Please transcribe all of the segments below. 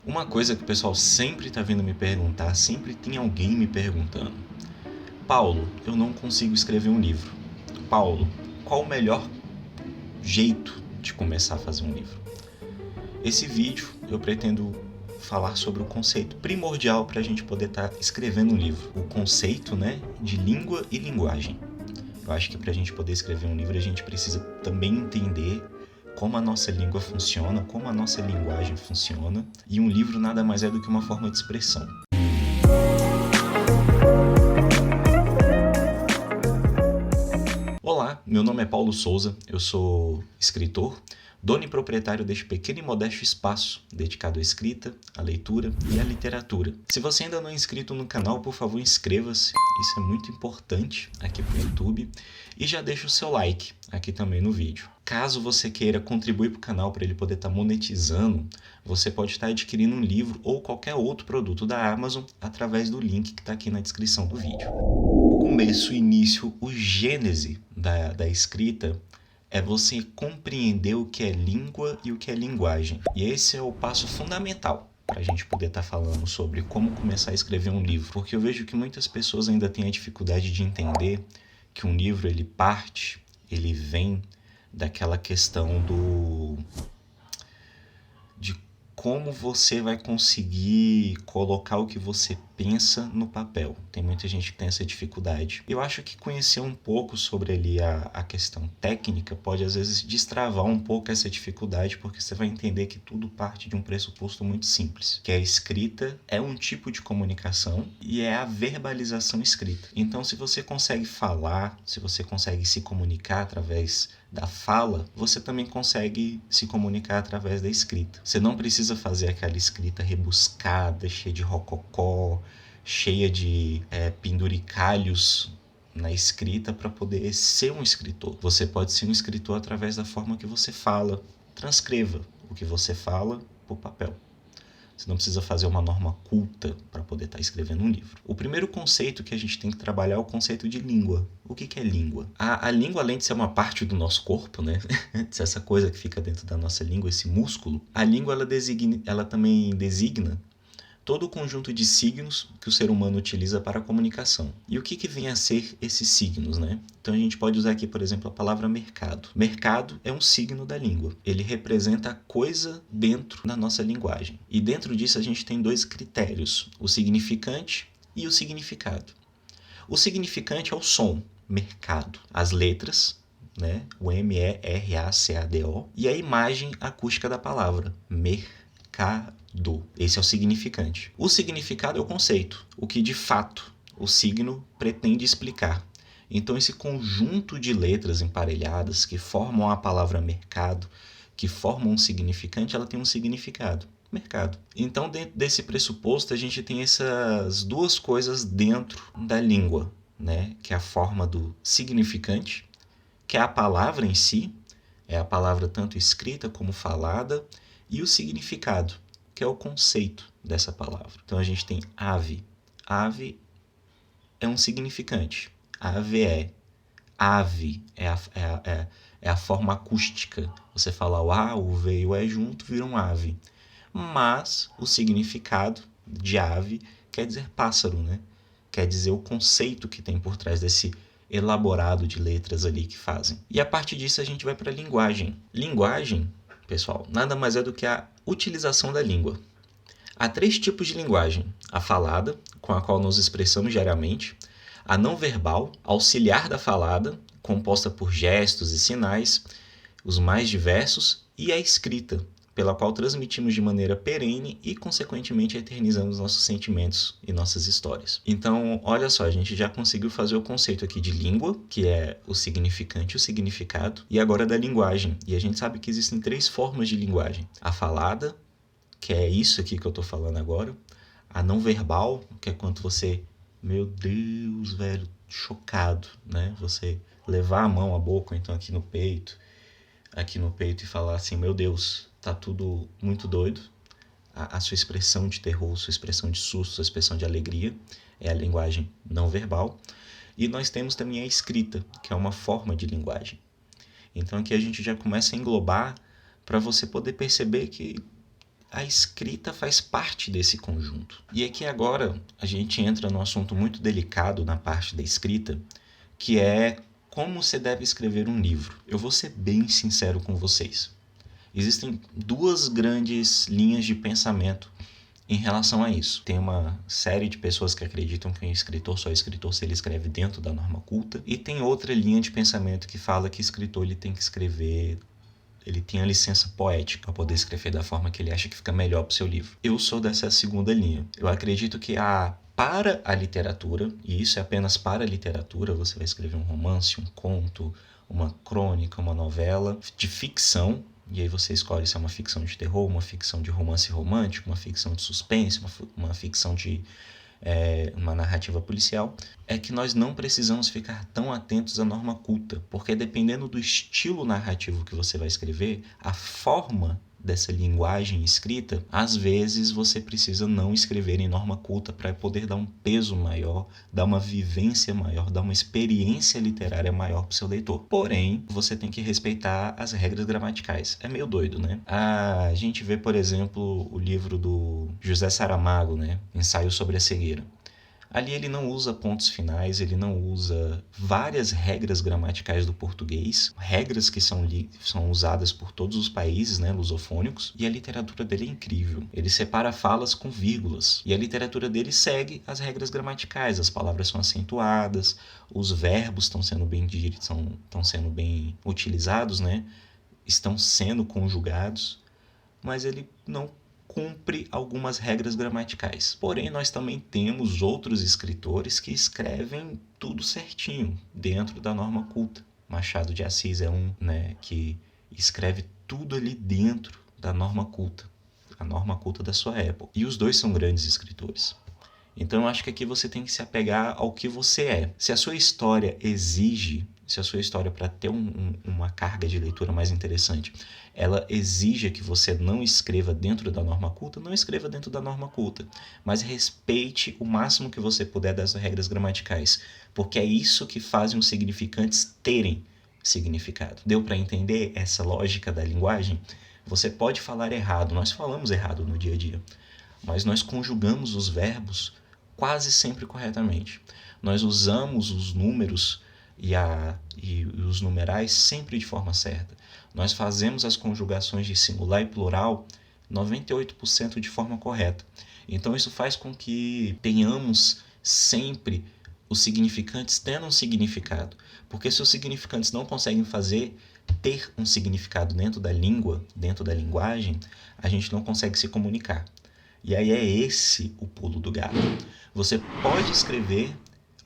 Uma coisa que o pessoal sempre está vindo me perguntar, sempre tem alguém me perguntando: Paulo, eu não consigo escrever um livro. Paulo, qual o melhor jeito de começar a fazer um livro? Esse vídeo eu pretendo falar sobre o conceito primordial para a gente poder estar escrevendo um livro. O conceito, de língua e linguagem. Eu acho que para a gente poder escrever um livro, a gente precisa também entender como a nossa língua funciona, como a nossa linguagem funciona. E um livro nada mais é do que uma forma de expressão. Olá, meu nome é Paulo Souza, eu sou escritor, dono e proprietário deste pequeno e modesto espaço dedicado à escrita, à leitura e à literatura. Se você ainda não é inscrito no canal, por favor inscreva-se, isso é muito importante aqui para o YouTube, e já deixa o seu like aqui também no vídeo. Caso você queira contribuir para o canal para ele poder estar monetizando, você pode estar adquirindo um livro ou qualquer outro produto da Amazon através do link que está aqui na descrição do vídeo. O começo, o início, o gênese da escrita é você compreender o que é língua e o que é linguagem. E esse é o passo fundamental para a gente poder estar falando sobre como começar a escrever um livro. Porque eu vejo que muitas pessoas ainda têm a dificuldade de entender que um livro ele vem daquela questão de como você vai conseguir colocar o que você pensa no papel. Tem muita gente que tem essa dificuldade. Eu acho que conhecer um pouco sobre ali a questão técnica pode às vezes destravar um pouco essa dificuldade, porque você vai entender que tudo parte de um pressuposto muito simples, que a escrita é um tipo de comunicação e é a verbalização escrita. Então, se você consegue falar, se você consegue se comunicar através da fala, você também consegue se comunicar através da escrita. Você não precisa fazer aquela escrita rebuscada, cheia de rococó, cheia de penduricalhos na escrita para poder ser um escritor. Você pode ser um escritor através da forma que você fala. Transcreva o que você fala para o papel. Você não precisa fazer uma norma culta para poder estar escrevendo um livro. O primeiro conceito que a gente tem que trabalhar é o conceito de língua. O que é língua? A língua, além de ser uma parte do nosso corpo, de essa coisa que fica dentro da nossa língua, esse músculo, a língua ela também designa todo o conjunto de signos que o ser humano utiliza para a comunicação. E o que vem a ser esses signos, Então a gente pode usar aqui, por exemplo, a palavra mercado. Mercado é um signo da língua. Ele representa a coisa dentro da nossa linguagem. E dentro disso a gente tem dois critérios, o significante e o significado. O significante é o som, mercado. As letras, o M-E-R-A-C-A-D-O, e a imagem acústica da palavra, mercado. Esse é o significante. O significado é o conceito, o que de fato o signo pretende explicar. Então, esse conjunto de letras emparelhadas que formam a palavra mercado, que formam um significante, ela tem um significado. Mercado. Então, dentro desse pressuposto, a gente tem essas duas coisas dentro da língua, que é a forma do significante, que é a palavra em si, é a palavra tanto escrita como falada, e o significado, que é o conceito dessa palavra. Então a gente tem ave. Ave é um significante. Ave é a forma acústica. Você fala o A, o V e o E junto, vira um ave. Mas o significado de ave quer dizer pássaro, Quer dizer o conceito que tem por trás desse elaborado de letras ali que fazem. E a partir disso a gente vai para a linguagem. Linguagem, pessoal, nada mais é do que a utilização da língua. Há três tipos de linguagem: a falada, com a qual nos expressamos diariamente; a não verbal, auxiliar da falada, composta por gestos e sinais, os mais diversos; e a escrita, pela qual transmitimos de maneira perene e, consequentemente, eternizamos nossos sentimentos e nossas histórias. Então, olha só, a gente já conseguiu fazer o conceito aqui de língua, que é o significante e o significado, e agora da linguagem. E a gente sabe que existem três formas de linguagem: a falada, que é isso aqui que eu estou falando agora; a não verbal, que é quando você, meu Deus, velho, chocado, Você levar a mão à boca, ou então aqui no peito e falar assim, meu Deus, tá tudo muito doido. A sua expressão de terror, sua expressão de susto, sua expressão de alegria é a linguagem não verbal. E nós temos também a escrita, que é uma forma de linguagem. Então aqui a gente já começa a englobar para você poder perceber que a escrita faz parte desse conjunto. E aqui agora a gente entra num assunto muito delicado na parte da escrita, que é como você deve escrever um livro. Eu vou ser bem sincero com vocês. Existem duas grandes linhas de pensamento em relação a isso. Tem uma série de pessoas que acreditam que um escritor só é escritor se ele escreve dentro da norma culta, e tem outra linha de pensamento que fala que escritor ele tem que escrever, ele tem a licença poética para poder escrever da forma que ele acha que fica melhor para o seu livro. Eu sou dessa segunda linha. Eu acredito que para a literatura, e isso é apenas para a literatura, você vai escrever um romance, um conto, uma crônica, uma novela de ficção, e aí você escolhe se é uma ficção de terror, uma ficção de romance romântico, uma ficção de suspense, uma ficção de uma narrativa policial, é que nós não precisamos ficar tão atentos à norma culta, porque dependendo do estilo narrativo que você vai escrever, a forma dessa linguagem escrita, às vezes você precisa não escrever em norma culta para poder dar um peso maior, dar uma vivência maior, dar uma experiência literária maior para o seu leitor. Porém, você tem que respeitar as regras gramaticais. É meio doido, né? A gente vê, por exemplo, o livro do José Saramago, né? Ensaio sobre a Cegueira. Ali ele não usa pontos finais, ele não usa várias regras gramaticais do português, regras que são usadas por todos os países, né, lusofônicos, e a literatura dele é incrível. Ele separa falas com vírgulas, e a literatura dele segue as regras gramaticais, as palavras são acentuadas, os verbos estão sendo bem utilizados, né, estão sendo conjugados, mas ele não cumpre algumas regras gramaticais. Porém, nós também temos outros escritores que escrevem tudo certinho, dentro da norma culta. Machado de Assis é um, né, que escreve tudo ali dentro da norma culta, a norma culta da sua época. E os dois são grandes escritores. Então, eu acho que aqui você tem que se apegar ao que você é. Se a sua história para ter uma carga de leitura mais interessante, ela exige que você não escreva dentro da norma culta, não escreva dentro da norma culta, mas respeite o máximo que você puder das regras gramaticais, porque é isso que faz os significantes terem significado. Deu para entender essa lógica da linguagem? Você pode falar errado, nós falamos errado no dia a dia, mas nós conjugamos os verbos quase sempre corretamente. Nós usamos os números e os numerais sempre de forma certa. Nós fazemos as conjugações de singular e plural 98% de forma correta. Então isso faz com que tenhamos sempre os significantes tendo um significado. Porque se os significantes não conseguem ter um significado dentro da língua, dentro da linguagem, a gente não consegue se comunicar. E aí é esse o pulo do gato. Você pode escrever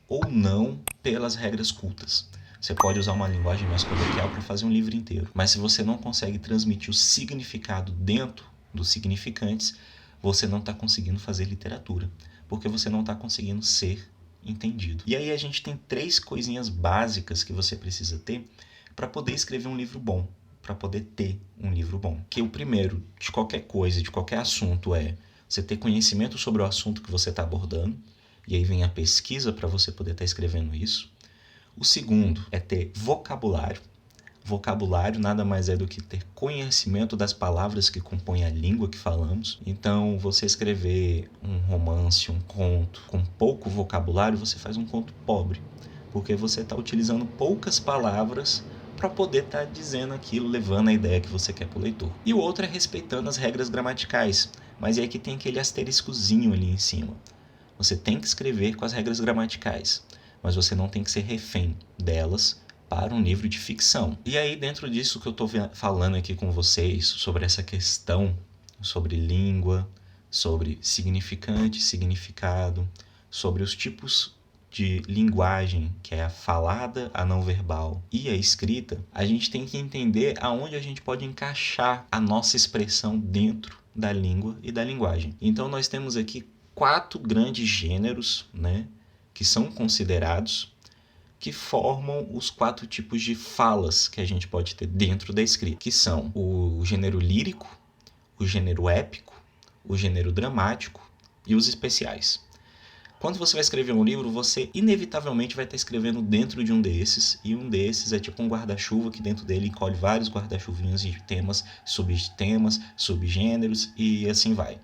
ou não pelas regras cultas. Você pode usar uma linguagem mais coloquial para fazer um livro inteiro. Mas se você não consegue transmitir o significado dentro dos significantes, você não está conseguindo fazer literatura. Porque você não está conseguindo ser entendido. E aí a gente tem 3 coisinhas básicas que você precisa ter para poder escrever um livro bom. Para poder ter um livro bom. Que o primeiro, de qualquer coisa, de qualquer assunto, é você ter conhecimento sobre o assunto que você está abordando. E aí vem a pesquisa para você poder estar escrevendo isso. O segundo é ter vocabulário. Vocabulário nada mais é do que ter conhecimento das palavras que compõem a língua que falamos. Então, você escrever um romance, um conto com pouco vocabulário, você faz um conto pobre. Porque você está utilizando poucas palavras para poder estar dizendo aquilo, levando a ideia que você quer para o leitor. E o outro é respeitando as regras gramaticais. Mas é aí que tem aquele asteriscozinho ali em cima. Você tem que escrever com as regras gramaticais, mas você não tem que ser refém delas para um livro de ficção. E aí, dentro disso que eu estou falando aqui com vocês, sobre essa questão, sobre língua, sobre significante, significado, sobre os tipos de linguagem, que é a falada, a não verbal e a escrita, a gente tem que entender aonde a gente pode encaixar a nossa expressão dentro da língua e da linguagem. Então, nós temos aqui 4 grandes gêneros, né, que são considerados, que formam os 4 tipos de falas que a gente pode ter dentro da escrita, que são o gênero lírico, o gênero épico, o gênero dramático e os especiais. Quando você vai escrever um livro, você inevitavelmente vai estar escrevendo dentro de um desses, e um desses é tipo um guarda-chuva que dentro dele encolhe vários guarda-chuvinhos de temas, subgêneros e assim vai.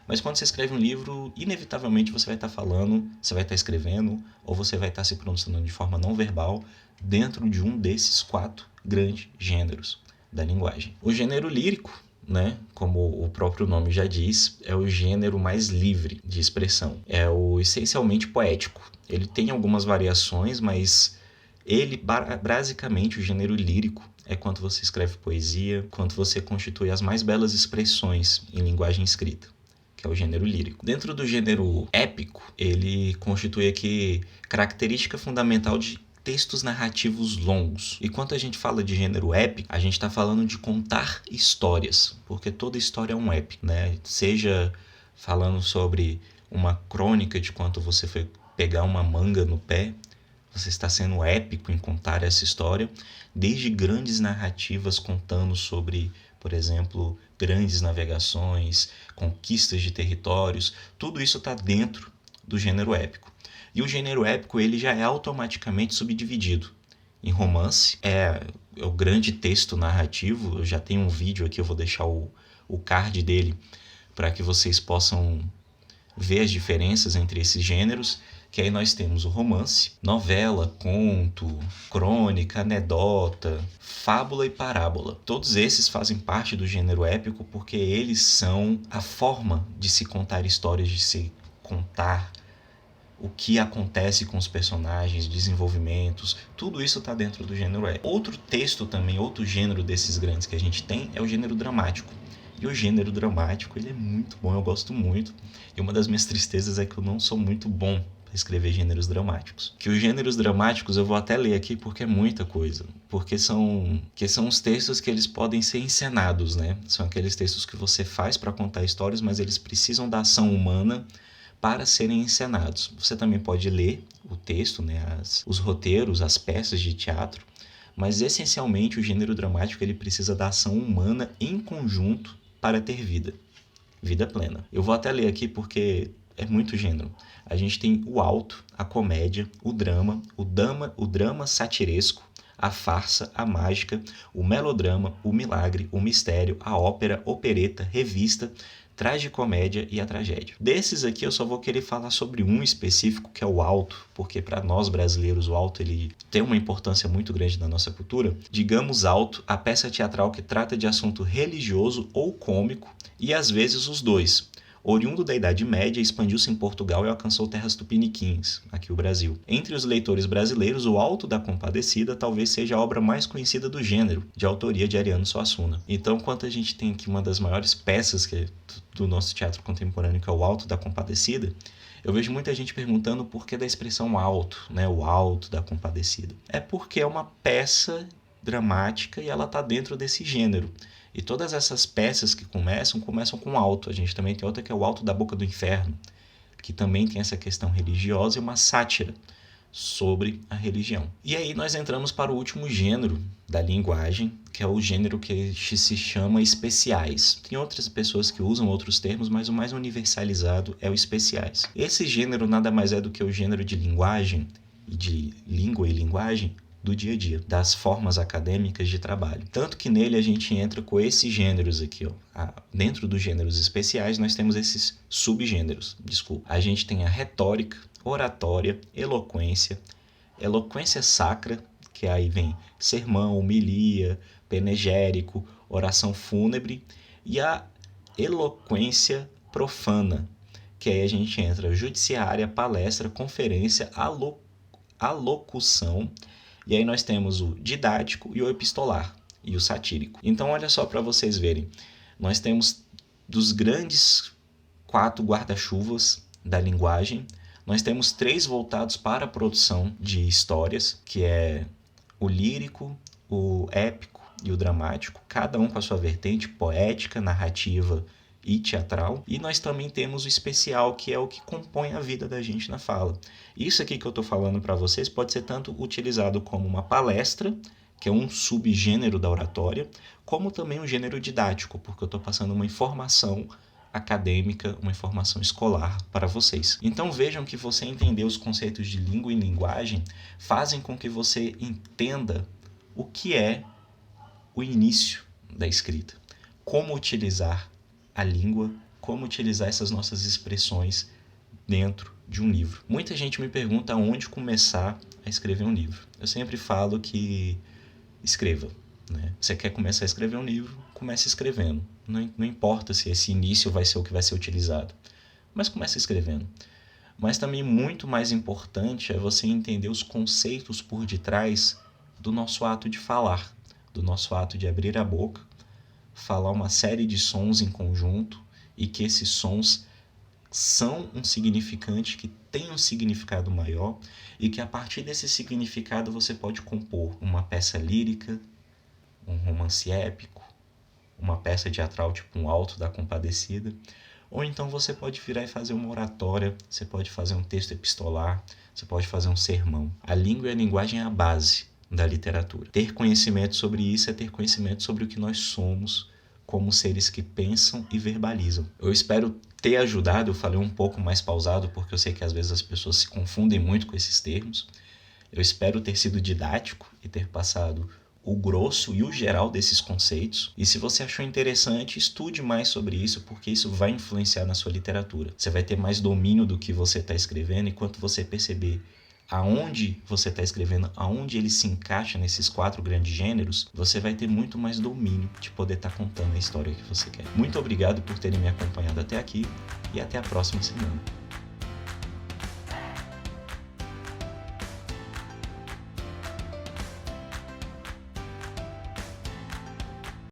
Mas quando você escreve um livro, inevitavelmente você vai estar falando, você vai estar escrevendo, ou você vai estar se pronunciando de forma não verbal dentro de um desses 4 grandes gêneros da linguagem. O gênero lírico, né, como o próprio nome já diz, é o gênero mais livre de expressão. É o essencialmente poético. Ele tem algumas variações, mas ele, basicamente, o gênero lírico é quando você escreve poesia, quando você constitui as mais belas expressões em linguagem escrita, que é o gênero lírico. Dentro do gênero épico, ele constitui aqui característica fundamental de textos narrativos longos. E quando a gente fala de gênero épico, a gente está falando de contar histórias, porque toda história é um épico, né? Seja falando sobre uma crônica de quando você foi pegar uma manga no pé, você está sendo épico em contar essa história, desde grandes narrativas contando sobre, por exemplo, grandes navegações, conquistas de territórios, tudo isso está dentro do gênero épico. E o gênero épico ele já é automaticamente subdividido. Em romance, é o grande texto narrativo, eu já tenho um vídeo aqui, eu vou deixar o card dele para que vocês possam ver as diferenças entre esses gêneros, que aí nós temos o romance, novela, conto, crônica, anedota, fábula e parábola. Todos esses fazem parte do gênero épico porque eles são a forma de se contar histórias, de se contar o que acontece com os personagens, desenvolvimentos, tudo isso está dentro do gênero épico. Outro texto também, outro gênero desses grandes que a gente tem é o gênero dramático. E o gênero dramático ele é muito bom, eu gosto muito. E uma das minhas tristezas é que eu não sou muito bom para escrever gêneros dramáticos. Que os gêneros dramáticos eu vou até ler aqui porque é muita coisa. Porque são os textos que eles podem ser encenados, né? São aqueles textos que você faz para contar histórias, mas eles precisam da ação humana para serem encenados. Você também pode ler o texto, né, os roteiros, as peças de teatro, mas essencialmente o gênero dramático ele precisa da ação humana em conjunto para ter vida plena. Eu vou até ler aqui porque é muito gênero. A gente tem o alto, a comédia, o drama satiresco, a farsa, a mágica, o melodrama, o milagre, o mistério, a ópera, opereta, revista, tragicomédia e a tragédia. Desses aqui eu só vou querer falar sobre um específico, que é o alto, porque para nós brasileiros o alto ele tem uma importância muito grande na nossa cultura. Digamos alto, a peça teatral que trata de assunto religioso ou cômico, e às vezes os dois. Oriundo da Idade Média, expandiu-se em Portugal e alcançou terras tupiniquins, aqui o Brasil. Entre os leitores brasileiros, O Alto da Compadecida talvez seja a obra mais conhecida do gênero, de autoria de Ariano Suassuna. Então, quando a gente tem aqui uma das maiores peças do nosso teatro contemporâneo, que é O Alto da Compadecida, eu vejo muita gente perguntando por que da expressão alto, né? O Alto da Compadecida. É porque é uma peça dramática e ela está dentro desse gênero. E todas essas peças que começam com alto. A gente também tem outra que é o Alto da Boca do Inferno, que também tem essa questão religiosa e uma sátira sobre a religião. E aí nós entramos para o último gênero da linguagem, que é o gênero que se chama especiais. Tem outras pessoas que usam outros termos, mas o mais universalizado é o especiais. Esse gênero nada mais é do que o gênero de linguagem, de língua e linguagem, do dia a dia, das formas acadêmicas de trabalho. Tanto que nele a gente entra com esses gêneros aqui, ó. Dentro dos gêneros especiais nós temos esses subgêneros, A gente tem a retórica, oratória, eloquência sacra, que aí vem sermão, homilia, panegírico, oração fúnebre, e a eloquência profana, que aí a gente entra judiciária, palestra, conferência, alocução. E aí nós temos o didático e o epistolar e o satírico. Então olha só para vocês verem. Nós temos dos grandes 4 guarda-chuvas da linguagem, nós temos 3 voltados para a produção de histórias, que é o lírico, o épico e o dramático, cada um com a sua vertente poética, narrativa e teatral. E nós também temos o especial, que é o que compõe a vida da gente na fala. Isso aqui que eu estou falando para vocês pode ser tanto utilizado como uma palestra, que é um subgênero da oratória, como também um gênero didático, porque eu estou passando uma informação acadêmica, uma informação escolar para vocês. Então vejam que você entender os conceitos de língua e linguagem fazem com que você entenda o que é o início da escrita, como utilizar a língua, como utilizar essas nossas expressões dentro de um livro. Muita gente me pergunta onde começar a escrever um livro. Eu sempre falo que escreva, né? Você quer começar a escrever um livro? Comece escrevendo. Não importa se esse início vai ser o que vai ser utilizado, mas comece escrevendo. Mas também muito mais importante é você entender os conceitos por detrás do nosso ato de falar, do nosso ato de abrir a boca, falar uma série de sons em conjunto e que esses sons são um significante, que tem um significado maior e que a partir desse significado você pode compor uma peça lírica, um romance épico, uma peça teatral tipo um Alto da Compadecida, ou então você pode virar e fazer uma oratória, você pode fazer um texto epistolar, você pode fazer um sermão. A língua e a linguagem é a base da literatura. Ter conhecimento sobre isso é ter conhecimento sobre o que nós somos como seres que pensam e verbalizam. Eu espero ter ajudado, eu falei um pouco mais pausado porque eu sei que às vezes as pessoas se confundem muito com esses termos. Eu espero ter sido didático e ter passado o grosso e o geral desses conceitos. E se você achou interessante, estude mais sobre isso, porque isso vai influenciar na sua literatura. Você vai ter mais domínio do que você está escrevendo, enquanto você perceber aonde você está escrevendo, aonde ele se encaixa nesses 4 grandes gêneros, você vai ter muito mais domínio de poder estar contando a história que você quer. Muito obrigado por terem me acompanhado até aqui e até a próxima semana.